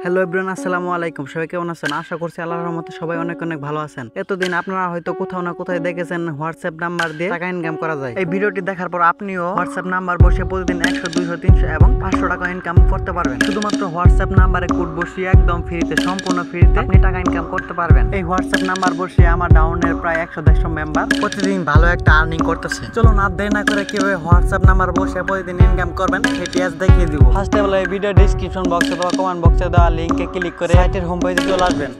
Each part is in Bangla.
হ্যালো এভরিওয়ান, আসসালামু আলাইকুম। সবাই কেমন আছেন? আশা করছি আল্লাহর রহমতে সবাই অনেক অনেক ভালো আছেন। এতদিন আপনারা হয়তো কোথাও না কোথাও দেখেছেন হোয়াটসঅ্যাপ নাম্বার দিয়ে টাকা ইনকাম করা যায়। এই ভিডিওটি দেখার পর আপনিও হোয়াটসঅ্যাপ নাম্বার বসিয়ে প্রতিদিন 100, 200, 300 এবং 500 টাকা ইনকাম করতে পারবেন। শুধুমাত্র হোয়াটসঅ্যাপ নাম্বারে কোড বসিয়ে একদম ফ্রিতে, সম্পূর্ণ ফ্রিতে আপনি টাকা ইনকাম করতে পারবেন। এই হোয়াটসঅ্যাপ নাম্বার বসিয়ে আমার ডাউনের প্রায় 100-150 মেম্বার প্রতিদিন ভালো একটা আর্নিং করতেছে। চলুন আর দেরি না করে কিভাবে হোয়াটসঅ্যাপ নাম্বার বসিয়ে প্রতিদিন ইনকাম করবেন সেটি আজ দেখিয়ে দিব। ফার্স্ট অফ অল এই ভিডিও ডেসক্রিপশন বক্সে অথবা কমেন্ট বক্সে দেওয়া লিংকে ক্লিক করে সাইটের হোম পেজে চলে আসবেন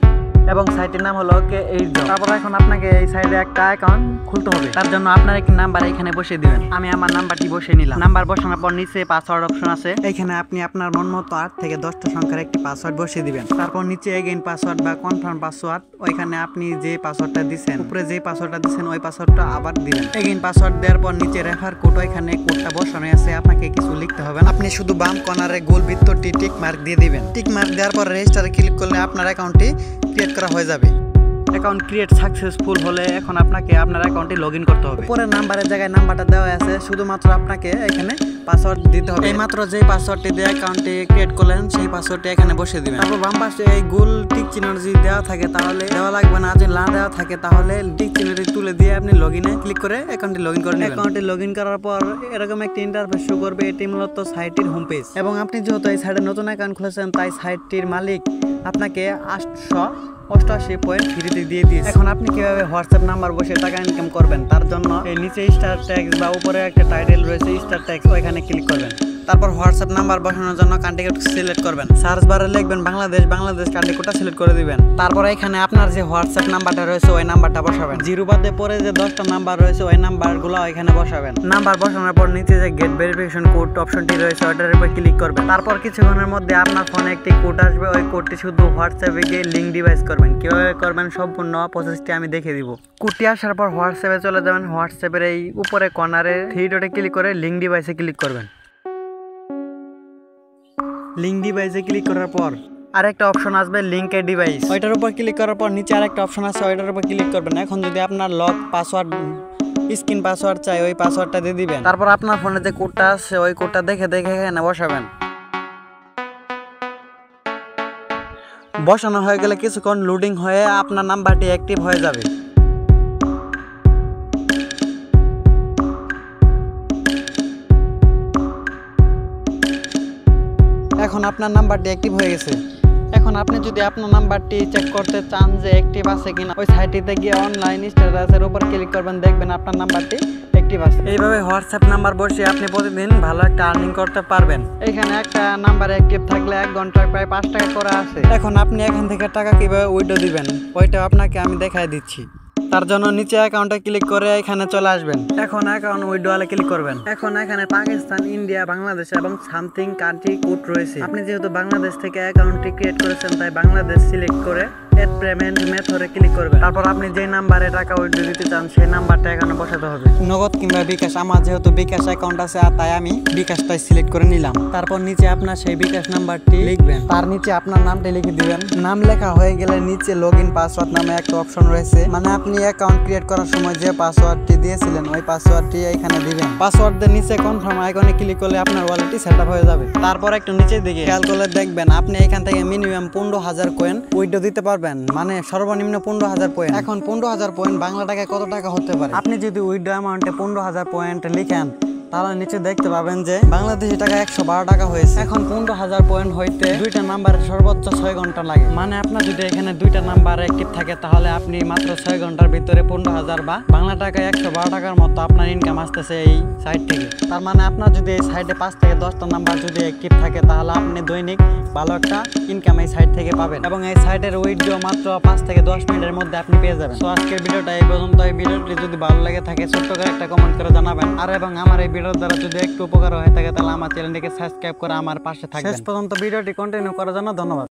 এবং সাইটের নাম হলো K8Job। তারপর এখন আপনাকে এই সাইডে একটা অ্যাকাউন্ট খুলতে হবে। তার জন্য আপনার একটি নাম্বার এখানে বসিয়ে দিবেন। আমি আমার নাম্বারটি বসিয়ে নিলাম। নাম্বার বসানোর পর নিচে পাসওয়ার্ড অপশন আছে, এখানে আপনি আপনার মন মতো 8 থেকে 10টা সংখ্যার একটি পাসওয়ার্ড বসিয়ে দিবেন। তারপর নিচে এগেইন পাসওয়ার্ড বা কনফার্ম পাসওয়ার্ড, ওইখানে আপনি যে পাসওয়ার্ডটা দিবেন, উপরে যে পাসওয়ার্ডটা দিবেন ওই পাসওয়ার্ডটা আবার দিবেন। এগেইন পাসওয়ার্ড দেওয়ার পর নিচে রেফার কোড, ওইখানে কোডটা বসানো আছে, আপনাকে কিছু লিখতে হবে না। আপনি শুধু বাম কর্নারে গোল বৃত্তটি টিক মার্ক দিয়ে দিবেন। টিক মার্ক দেওয়ার পর রেজিস্টারে ক্লিক করলে আপনার অ্যাকাউন্টটি ক্রিয়েট করা হয়ে যাবে। অ্যাকাউন্ট ক্রিয়েট সাকসেসফুল হলে এখন আপনাকে আপনার অ্যাকাউন্টে লগইন করতে হবে। উপরে নাম্বারের জায়গায় নাম্বারটা দেওয়া আছে, শুধুমাত্র আপনাকে এখানে পাসওয়ার্ড দিতে হবে। এইমাত্র যে পাসওয়ার্ডটি দিয়ে অ্যাকাউন্টটি ক্রিয়েট করলেন সেই পাসওয়ার্ডটি এখানে বসিয়ে দিবেন। তারপর বাম পাশে এই গোল টিক চিহ্ন যদি দেওয়া থাকে তাহলে দেওয়া লাগবে না, যদি না দেওয়া থাকে তাহলে টিক চিহ্নটি তুলে দিয়ে আপনি লগইনে ক্লিক করে অ্যাকাউন্টে লগইন করে নেবেন। অ্যাকাউন্টে লগইন করার পর এরকম একটি ইন্টারফেস শো করবে। এটি মূলত সাইটের হোম পেজ এবং আপনি যেহেতু এই সাইটে নতুন অ্যাকাউন্ট খুলেছেন তাই সাইটটির মালিক আপনাকে 888 পয়েন্ট ফ্রিতে দিয়ে দিয়েছে। এখন আপনি কিভাবে হোয়াটসঅ্যাপ নাম্বার বসে টাকা ইনকাম করবেন তার জন্য এই নিচে স্টার ট্যাক্স বা উপরে একটা টাইটেল রয়েছে স্টার ট্যাক্স, ওইখানে ক্লিক করবেন। তারপর হোয়াটসঅ্যাপ নাম্বার বসানোর জন্য কান্ট্রি কোড সিলেক্ট করবেন। সার্চ বারে লিখবেন বাংলাদেশ, কান্ট্রি কোডটা সিলেক্ট করে দিবেন। তারপর এখানে আপনার যে হোয়াটসঅ্যাপ নাম্বারটা রয়েছে ওই নাম্বারটা বসাবেন। জিরো বাদে পরে যে 10টা নাম্বার রয়েছে ওই নাম্বারগুলো এখানে বসাবেন। নাম্বার বসানোর পর নিচে যে গেট ভেরিফিকেশন কোড অপশনটি রয়েছে ওটার উপর ক্লিক করবেন। তারপর কিছুক্ষণের মধ্যে আপনার ফোনে একটি কোড আসবে, ওই কোডটি শুধু হোয়াটসঅ্যাপে গিয়ে লিংক ডিভাইস করবেন। কিভাবে করবেন সম্পূর্ণ প্রসেসটি আমি দেখিয়ে দিব। কোডটি আসার পর হোয়াটসঅ্যাপে চলে যাবেন। হোয়াটসঅ্যাপের এই উপরে কর্নারে 3 ডটে ক্লিক করে লিংক ডিভাইসে ক্লিক করবেন। লিংক ডিভাইসে ক্লিক করার পর আরেকটা অপশন আসবে লিংকের ডিভাইস, ওইটার উপর ক্লিক করার পর নিচে আরেকটা অপশন আছে ওইটার উপর ক্লিক করবেন। এখন যদি আপনার লক পাসওয়ার্ড স্ক্রিন পাসওয়ার্ড চাই ওই পাসওয়ার্ডটা দিয়ে দিবেন। তারপর আপনার ফোনে যে কোডটা আছে ওই কোডটা দেখে এখানে বসাবেন। বসানো হয়ে গেলে কিছুক্ষণ লোডিং হয়ে আপনার নাম্বারটি অ্যাক্টিভ হয়ে যাবে। এখন আপনার নাম্বারটি অ্যাক্টিভ হয়ে গেছে। এখন আপনি যদি আপনার নাম্বারটি চেক করতে চান যে অ্যাক্টিভ আছে কিনা, ওই সাইটটিতে গিয়ে অনলাইন স্ট্যাটাসের উপর ক্লিক করবেন, দেখবেন আপনার নাম্বারটি অ্যাক্টিভ আছে। এইভাবে হোয়াটসঅ্যাপ নাম্বার বসিয়ে আপনি প্রতিদিন ভালো একটা আর্নিং করতে পারবেন। এখানে একটা নাম্বার অ্যাক্টিভ থাকলে 1 ঘন্টায় প্রায় 5 টাকা করে আসে। এখন আপনি এখান থেকে টাকা কিভাবে উইথড্র দিবেন ওইটা আপনাকে আমি দেখাই দিচ্ছি। তার জন্য নিচে অ্যাকাউন্টে ক্লিক করে এখানে চলে আসবেন। এখন অ্যাকাউন্ট উইথড্রলে ক্লিক করবেন। এখন এখানে পাকিস্তান, ইন্ডিয়া, বাংলাদেশ এবং সামথিং কান্ট্রি কোড রয়েছে। আপনি যেহেতু বাংলাদেশ থেকে অ্যাকাউন্টটি ক্রিয়েট করেছেন তাই বাংলাদেশ সিলেক্ট করে এড পেমেন্ট মেথডে ক্লিক করবেন। তারপর আপনি যে নাম্বারে টাকা উইথড্র দিতে চান সেই নাম্বারটা এখানে বসাতে হবে, নগদ কিংবা বিকাশ। আমার যেহেতু বিকাশ অ্যাকাউন্ট আছে আর তাই আমি বিকাশটাই সিলেক্ট করে নিলাম। তারপর নিচে আপনার সেই বিকাশ নাম্বারটি লিখবেন, তার নিচে আপনার নামটি লিখে দিবেন। নাম লেখা হয়ে গেলে নিচে লগইন পাসওয়ার্ড নামে একটা অপশন রয়েছে, মানে আপনি অ্যাকাউন্ট ক্রিয়েট করার সময় যে পাসওয়ার্ডটি দিয়েছিলেন ওই পাসওয়ার্ডটি এখানে দিবেন। পাসওয়ার্ডের নিচে কনফার্ম আইকনে ক্লিক করলে আপনার ওয়ালেটটি সেটআপ হয়ে যাবে। তারপর একটু নিচের দিকে খেয়াল করলে দেখবেন আপনি এখান থেকে মিনিমাম 15,000 কয়েন উইথড্র দিতে পারবেন, মানে সর্বনিম্ন 15,000 পয়েন্ট। এখন 15,000 পয়েন্ট বাংলা টাকায় কত টাকা হতে পারে? আপনি যদি উইথড্র অ্যামাউন্টে 15,000 পয়েন্ট লিখেন তাহলে নিচে দেখতে পাবেন যে বাংলাদেশি টাকা 112 টাকা হয়েছে। এখন 15,000 পয়েন্ট হইতে 2টা নাম্বারের সর্বোচ্চ 6 ঘন্টা লাগে, মানে আপনার যদি এখানে 2টা নাম্বার অ্যাক্টিভ থাকে তাহলে আপনি মাত্র 6 ঘন্টার ভিতরে 15,000 বা বাংলা টাকায় 112 টাকার মতো আপনার ইনকাম আসতেছে এই সাইট থেকে। তার মানে আপনার যদি এই সাইটে 5 থেকে 10টা নাম্বার যদি অ্যাক্টিভ থাকে তাহলে আপনি দৈনিক ভালো একটা ইনকাম এই সাইট থেকে পাবেন এবং এই সাইটের উইথড্র মাত্র 5 থেকে 10 মিনিটের মধ্যে আপনি পেয়ে যাবেন। তো আজকের ভিডিওটা এই পর্যন্ত। এই ভিডিওটি যদি ভালো লাগে থাকে ছোট্ট করে একটা কমেন্ট করে জানাবেন, আর এবং আমার এই ভিডিওর দ্বারা যদি একটু উপকার হয়ে থাকে তাহলে আমার চ্যানেলটিকে সাবস্ক্রাইব করে আমার পাশে থাকবেন। শেষ পর্যন্ত ভিডিওটি কন্টিনিউ করার জন্য ধন্যবাদ।